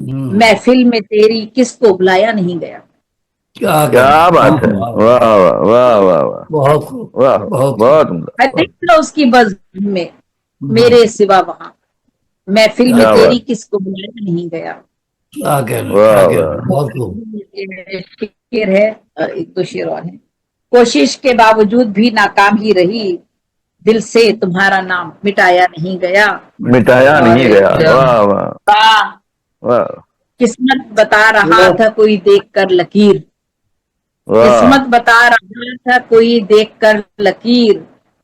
محفل میں تیری کس کو بلایا نہیں گیا. کیا بات ہے. واہ واہ واہ واہ واہ, بہت خوب. واہ بہت عمدہ. اس کی بزم میں میرے سوا وہاں محفل میں تیری کس کو بلایا نہیں گیا. کیا کہنا, بہت خوب. شعر ہے, ایک دو شعر اور ہیں. کوشش کے باوجود بھی ناکام ہی رہی, دل سے تمہارا نام مٹایا نہیں گیا. مٹایا نہیں گیا. واہ واہ واہ. قسمت بتا رہا تھا کوئی دیکھ کر لکیر, قسمت بتا رہا تھا کوئی دیکھ کر لکیر,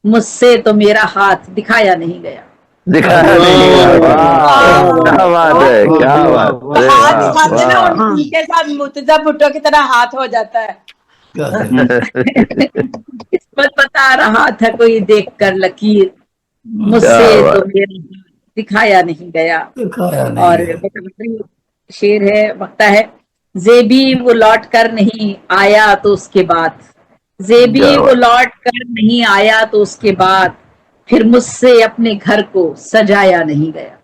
مجھ سے تو میرا ہاتھ دکھایا نہیں گیا. دکھایا نہیں گیا. کیا بات ہے, کیا بات ہے. ہاتھ دکھاتے نا ان کے ساتھ مرتضی بھٹو کی طرح ہاتھ ہو جاتا ہے. قسمت بتا رہا تھا کوئی دیکھ کر لکیر, مجھ سے تو میرا ہاتھ دکھایا نہیں گیا. اور شعر ہے, بکتا ہے, زیبی وہ لوٹ کر نہیں آیا تو اس کے بعد, زیبی وہ لوٹ کر نہیں آیا تو اس کے بعد, پھر مجھ سے اپنے گھر کو سجایا نہیں گیا.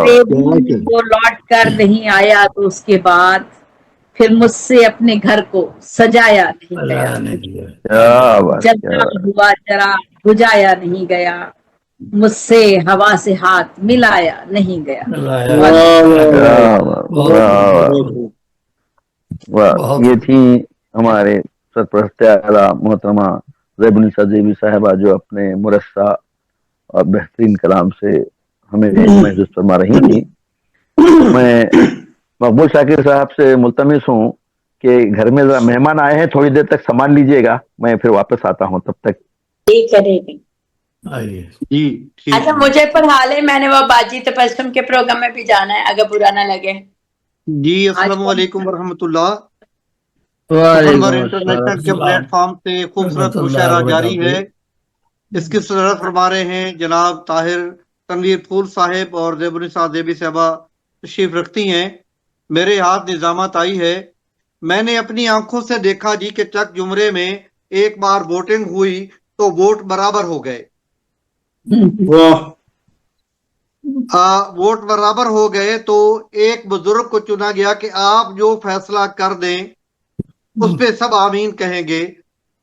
زیبی وہ لوٹ کر نہیں آیا تو اس کے بعد, پھر مجھ سے اپنے گھر کو سجایا نہیں گیا. جلتا ہوا ذرا بجھایا نہیں گیا, مجھ سے ہوا سے ہاتھ ملایا نہیں گیا. یہ تھی ہمارے سرپرست اعلیٰ محترمہ زیب النساء زیبی صاحبہ, جو اپنے مرصع اور بہترین کلام سے ہمیں محظوظ فرما رہی تھی. میں مقبول شاکر صاحب سے ملتمس ہوں کہ گھر میں مہمان آئے ہیں, تھوڑی دیر تک سامان لیجئے گا, میں پھر واپس آتا ہوں. تب تک جی. اچھا مجھے پڑھا لے, میں نے وہ باجی تبسم کے پروگرام میں بھی جانا ہے, اگر برا نہ لگے. جی السلام علیکم ورحمۃ اللہ. انٹرنیشنل کے پلیٹ فارم سے خوبصورت مشاعرہ جاری ہے. اس کی صدارت فرما رہے ہیں جناب طاہر تنویر پھول صاحب, اور زیب النساء زیبی صاحبہ تشریف رکھتی ہیں. میرے ہاتھ نظامت آئی ہے. میں نے اپنی آنکھوں سے دیکھا جی کہ چک جمرے میں ایک بار ووٹنگ ہوئی تو ووٹ برابر ہو گئے. ووٹ برابر ہو گئے تو ایک بزرگ کو چنا گیا کہ آپ جو فیصلہ کر دیں اس پہ سب آمین کہیں گے.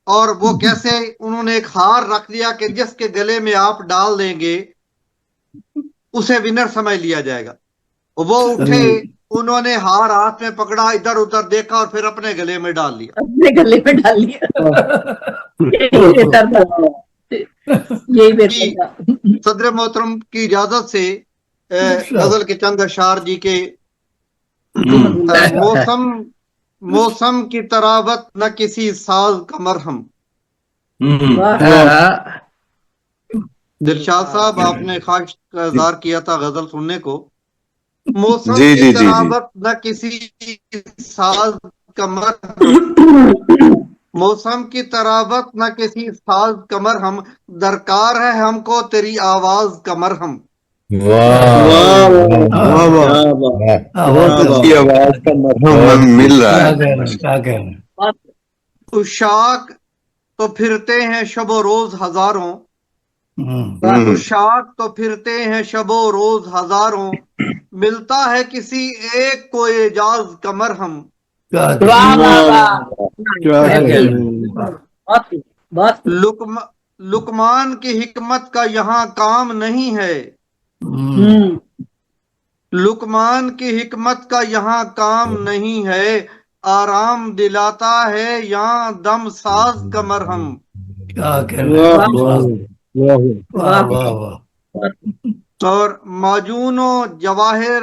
اور وہ کیسے, انہوں نے ایک ہار رکھ دیا کہ جس کے گلے میں آپ ڈال دیں گے اسے ونر سمجھ لیا جائے گا. وہ اٹھے, انہوں نے ہار ہاتھ میں پکڑا, ادھر ادھر دیکھا اور پھر اپنے گلے میں ڈال لیا. اپنے گلے میں ڈال لیا. صدر محترم کی اجازت سے غزل کے چند اشعار جی کے. موسم کی طراوت نہ کسی ساز کا مرہم. دلشاد صاحب, آپ نے خواہش کا اظہار کیا تھا غزل سننے کو. موسم کی طراوت نہ کسی ساز کا مرہم, موسم کی طراوت نہ کسی ساز کا مرہم, درکار ہے ہم کو تیری آواز کا مرہم. آواز کا مرہم مل رہا ہے. عشاق تو پھرتے ہیں شب و روز ہزاروں, عشاق تو پھرتے ہیں شب و روز ہزاروں, ملتا ہے کسی ایک کو اعجاز کا مرہم. لقمان کی حکمت کا یہاں کام نہیں ہے, لقمان کی حکمت کا یہاں کام نہیں ہے, آرام دلاتا ہے یہاں دم ساز کا مرہم. اور معجون و جواہر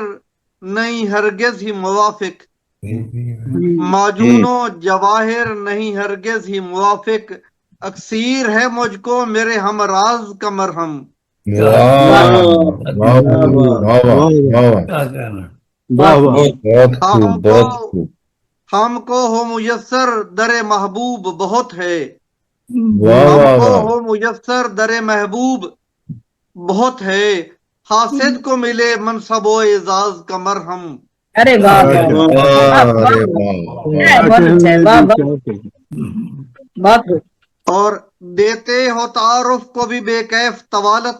نہیں ہرگز ہی موافق, معجون و جواہر نہیں ہرگز ہی موافق, اکثیر ہے مجھ کو میرے ہمراز کا مرہم. ہم کو ہو میسر در محبوب بہت ہے, ہم کو ہو میسر در محبوب بہت ہے, حاسد کو ملے منصب و اعزاز کا مرہم. ارے اور دیتے ہو تعارف کو بھی بے کیف طوالت,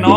9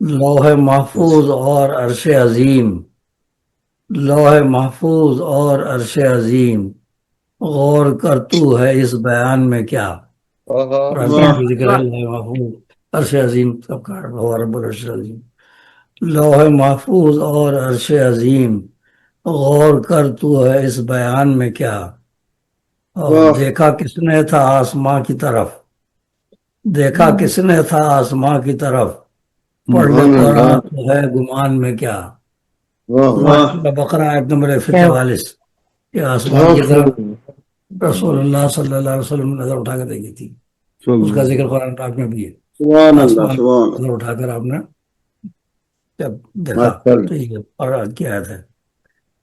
لوح محفوظ اور عرش عظیم، لوح محفوظ اور عرش عظیم، غور کر تو ہے اس بیان میں کیا. اور عظیم بھی ذکر ہے، لوح محفوظ، عرش عظیم سب کا ہوا رب العرش عظیم. لوح محفوظ اور عرش عظیم، غور کر تو ہے اس بیان میں کیا. اور دیکھا کس نے تھا آسماں کی طرف، دیکھا کس نے تھا آسماں کی طرف، پڑھ لے قرآن تو ہے گمان میں کیا. بقرہ آیت نمبر 44 کہ آسمان کی طرف رسول اللہ صلی اللہ علیہ وسلم نے نظر اٹھا کر دیکھی تھی. اس کا ذکر قرآن پاک میں بھی ہے. آسمان نظر اٹھا کر آپ نے جب دیکھا تو یہ قرآن کی آیت ہے.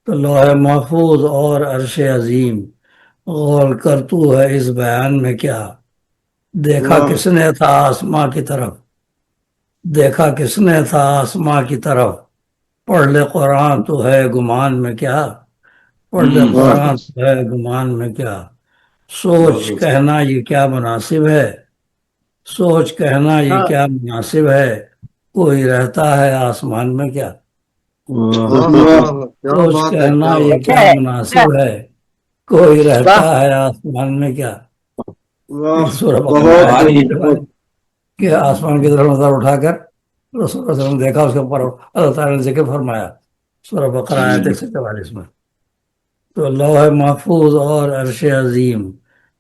تو لوح محفوظ اور عرش عظیم، غور کر تو ہے اس بیان میں کیا. دیکھا کس نے تھا آسماں کی طرف، دیکھا کس نے تھا آسماں کی طرف، پڑھ لے قرآن تو ہے گمان میں کیا. پڑھ لے قرآن تو ہے گمان میں کیا. سوچ کہنا یہ کیا مناسب ہے، سوچ کہنا یہ کیا مناسب ہے، کوئی رہتا ہے آسمان میں کیا. سوچ کہنا یہ کیا مناسب ہے، کوئی رہتا ہے آسمان میں کیا. سورہ بقرہ کہ آسمان کی طرف نظر اٹھا کر رسول اللہ صلی اللہ علیہ وسلم دیکھا، اس کے اوپر اللہ تعالیٰ نے ذکر فرمایا سورہ بقرہ آیت 144 میں. تو لوح محفوظ اور عرش عظیم،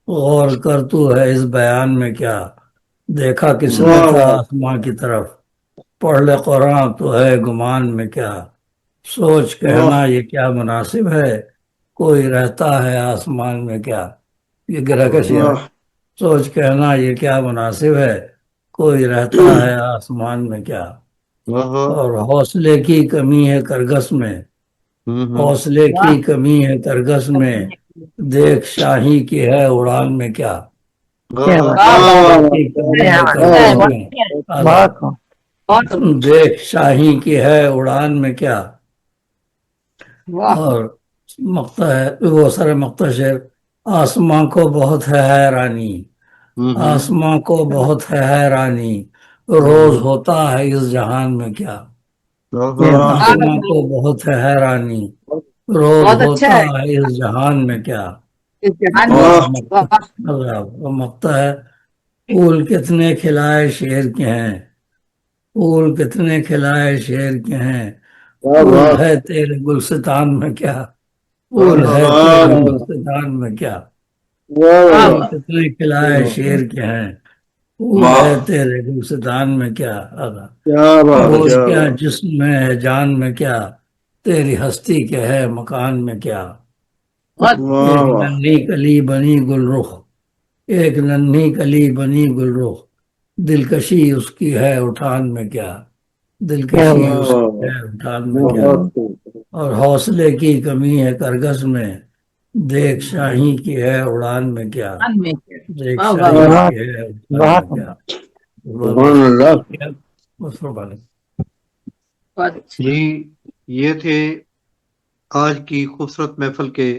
غور کر تو ہے اس بیان میں کیا. دیکھا کس نے تھا آسمان کی طرف، پڑھ لے قرآن تو ہے گمان میں کیا. سوچ کہنا یہ کیا مناسب ہے، کوئی رہتا ہے آسمان میں کیا. یہ گرہ کشی ہے. سوچ کہنا یہ کیا مناسب ہے، کوئی رہتا ہے آسمان میں کیا. اور حوصلے کی کمی ہے کرگس میں، حوصلے کی کمی ہے کرگس میں، دیکھ شاہی کی ہے اڑان میں کیا. دیکھ شاہی کی ہے اڑان میں کیا. اور مقطع ہے وہ سر مقطع شعر. آسمان کو بہت ہے حیرانی، آسمان کو بہت ہے حیرانی، روز ہوتا ہے اس جہان میں کیا. آسمان کو بہت ہے حیرانی، روز ہوتا ہے اس جہان میں کیا. وہ مقطع ہے. پھول کتنے کھلائے شیر کے ہیں، پھول کتنے کھلائے شیر کے ہیں، پھول ہے تیرے گلستان میں کیا. پھول ہے تیرے گلستان میں کیا. پھول کتنے کھلائے شیر کے ہیں، پھول ہے تیرے گلستان میں کیا. وہ کیا جسم میں ہے جان میں کیا، تیری ہستی کے ہے مکان میں کیا. ایک ننھی کلی بنی گل رخ، ایک ننھی کلی بنی گل رخ، دلکشی اس کی ہے اٹھان میں کیا. دلکشی اس کی ہے اٹھان میں کیا. اور حوصلے کی کمی ہے کرگس میں، دیکھ شاہی کی ہے اڑان میں کیا. دیکھ شاہی کی ہے اڑان میں کیا. جی یہ تھے آج کی خوبصورت محفل کے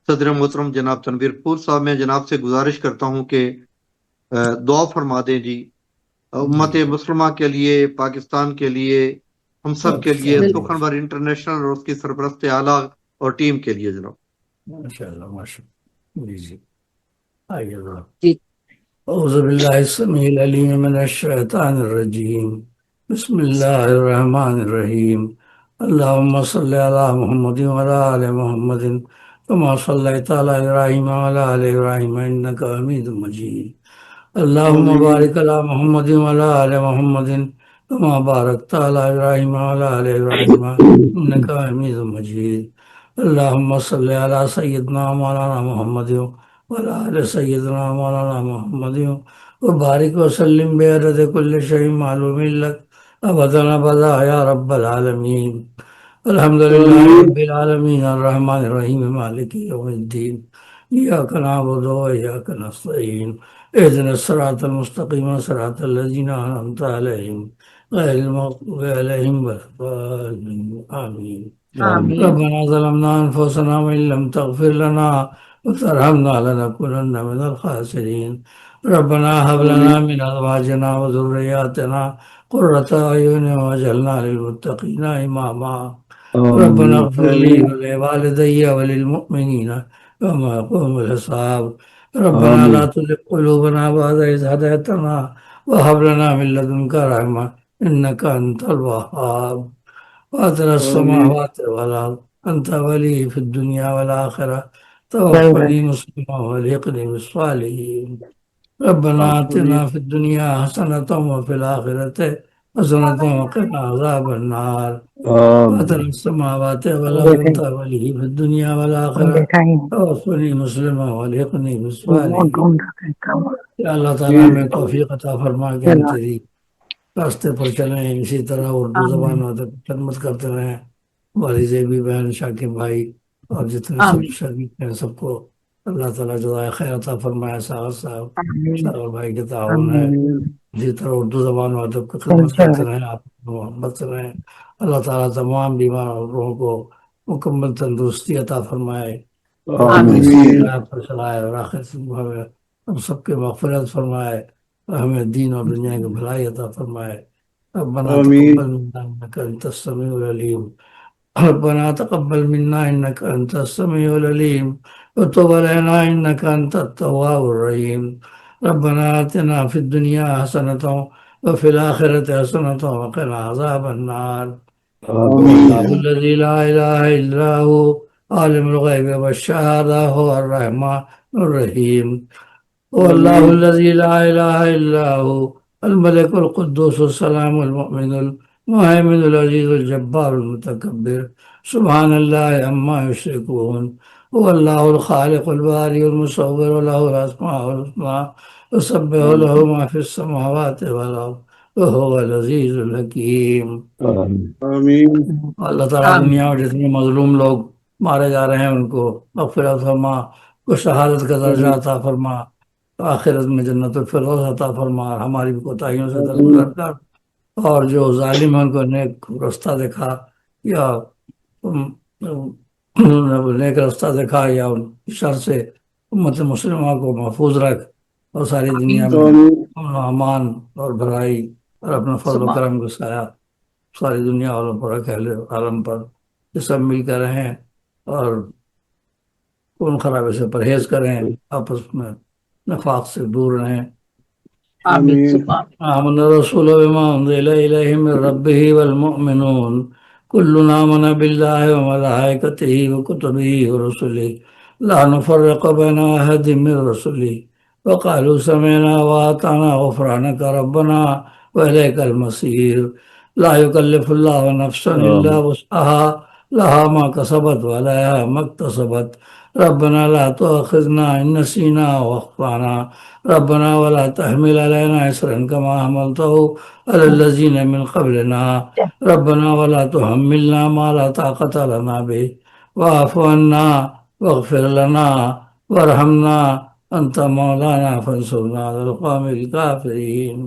صدر محترم جناب تنویر پور صاحب. میں جناب سے گزارش کرتا ہوں کہ دعا فرما دیں جی امت مسلمہ کے لیے، پاکستان کے لیے، ہم سب کے لیے، سخنور انٹرنیشنل اور اس کی سرپرست اعلیٰ اور ٹیم کے لیے جناب. ماشاءاللہ ماشاءاللہ. جی جی آئیے. اعوذ باللہ السمیع العلیم من الشیطان الرجیم، بسم اللہ الرحمن الرحیم. اللہم صلی علی محمد وعلی آل محمد کما صلیت علی ابراہیم وعلی آل ابراہیم انک حمید مجید. اللہم بارک علی محمد وعلی آل محمد کما بارکت علی ابراہیم وعلی آل ابراہیم انک حمید مجید. اللہم صلی علی سیدنا مولانا محمد وعلی آل سیدنا مولانا محمد وبارک وسلم بعدد کل شیء معلوم لک ابدا ابدا یا رب العالمین. الحمدللہ رب العالمین الرحمن الرحیم مالک یوم الدین. ایاک نعبد و ایاک نستعین اهدنا الصراط المستقیم صراط الذین انعمت علیہم غیر المغضوب علیہم ولا الضالین. آمین. ربنا ظلمنا انفسنا وان لم تغفر لنا وترحمنا لنكونن من الخاسرين. ربنا هب لنا من ازواجنا وذرياتنا قرة اعين واجعلنا للمتقين اماما ربنا اغفر لي ولوالدي وللمؤمنين يوم يقوم الحساب ربنا لا تزغ قلوبنا بعد إذ هديتنا وهب لنا من لدنك رحمة إنك أنت الوهاب فاطر السماوات والأرض أنت ولي في الدنيا والآخرة توفني مسلما والحقني بالصالحين ربنا آتنا في الدنيا حسنة وفي الآخرة حسنة وقنا عذاب النار فاطر السماوات والأرض أنت ولي في الدنيا والآخرة توفني مسلما والحقني بالصالحين یا اللہ تعالیٰ ہمیں توفیق عطا فرما کہ ہم تیری راستے پر چلیں، اسی طرح اردو زبان میں خدمت کرتے رہیں. ہماری زیبی بہن، شاکر بھائی اور جتنے سب شریک ہیں سب کو اللہ تعالیٰ جزائے خیر عطا فرمائے. ساغر صاحب، ساغر بھائی کے تعاون ہے، اسی طرح اردو زبان میں ادب کی خدمت کرتے رہیں، آپ محبت سے رہیں. اللہ تعالیٰ تمام بیمار لوگوں کو مکمل تندرستی عطا فرمائے پر چلائے اور آخر ہم سب کے مغفرت فرمائے اور ہمیں دین اور دنیا کی بھلائی عطا فرمائے. ربنا تقبل منا انك انت السميع العليم ربنا تقبل منا انك انت السميع العليم وتب علينا انك انت التواب الرحيم. ربنا آتنا في الدنيا حسنة وفي الآخرة حسنة وقنا عذاب النار. الله الذي لا إله إلا هو عالم الغيب والشهادة هو الرحمن الرحيم. والله الذي لا إله إلا هو الملك القدوس السلام المؤمن المهيمن العزيز الجبار المتكبر سبحان الله عما يشركون. هو الله الخالق البارئ المصور له الأسماء الحسنى يسبح له ما في السماوات والأرض وهو العزيز الحكيم. آمین. اللہ تعالیٰ دنیا میں جتنے مظلوم لوگ مارے جا رہے ہیں ان کو مغفرت فرما، کو شہادت کا درجہ عطا فرما، آخرت میں جنت الفردوس عطا فرما، ہماری بھی کوتاہیوں سے درگزر کر، اور جو ظالم ہیں ان کو نیک رستہ دکھا یا نیک رستہ دکھا یا ان شر سے امت مسلمہ کو محفوظ رکھ اور ساری دنیا میں امن و امان اور بھلائی اور اپنے فضل و کرم کا سایہ ساری دنیا والوں پر رکھ، اہل عالم پر. یہ سب مل کر رہیں اور خون خرابے سے پرہیز کریں، آپس میں نفاق سے دور رہیں. آمن الرسول بما انزل الیہ من ربہ والمؤمنون کل آمن باللہ وملائکتہ وکتبہ ورسلہ لا نفرق بین احد من رسلہ وقالوا سمعنا واطعنا غفرانک ربنا والیک المصیر. لا یکلف اللہ نفسا الا وسعها لها ما کسبت وعلیہا ما اکتسبت. ربنا لا تؤاخذنا إن نسينا وأخطأنا ربنا ولا تحمل علينا إصرا كما حملته على الذين من قبلنا ربنا ولا تحملنا ما لا طاقة لنا به واعف عنا واغفر لنا وارحمنا أنت مولانا فانصرنا على القوم الكافرين.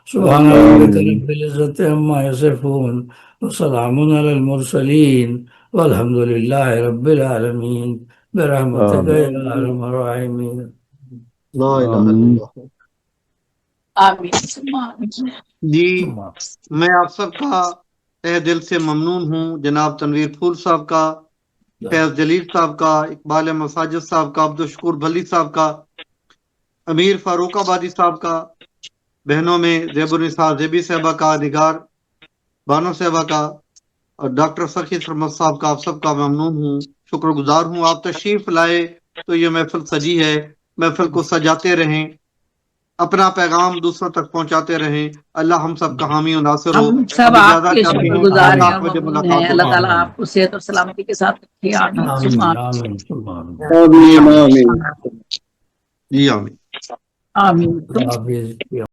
سبحان ربك رب العزة عما يصفون وسلام على المرسلين والحمد لله رب العالمين برحمتك يا ارحم الراحمين. لا الہ الا اللہ. جی میں آپ سب کا تہ دل سے ممنون ہوں، جناب تنویر پھول صاحب کا، فیض جلیل صاحب کا، اقبال مساجد صاحب کا، عبدالشکور بلی صاحب کا، امیر فاروق آبادی صاحب کا، بہنوں میں زیب النساء زیبی صاحبہ کا، نگار بانو صاحبہ کا، اور ڈاکٹر سخی سرمد صاحب کا. آپ سب کا ممنون ہوں، شکر گزار ہوں. آپ تشریف لائے تو یہ محفل سجی ہے، محفل کو سجاتے رہیں، اپنا پیغام دوسروں تک پہنچاتے رہیں. اللہ ہم سب کا حامی و ناصر ہو. ہم سب آپ کے شکر گزار ہیں اور ممنون ہیں. اللہ تعالیٰ آپ کو صحت اور سلامتی کے ساتھ رکھے. آمین. جی آمین. آمین.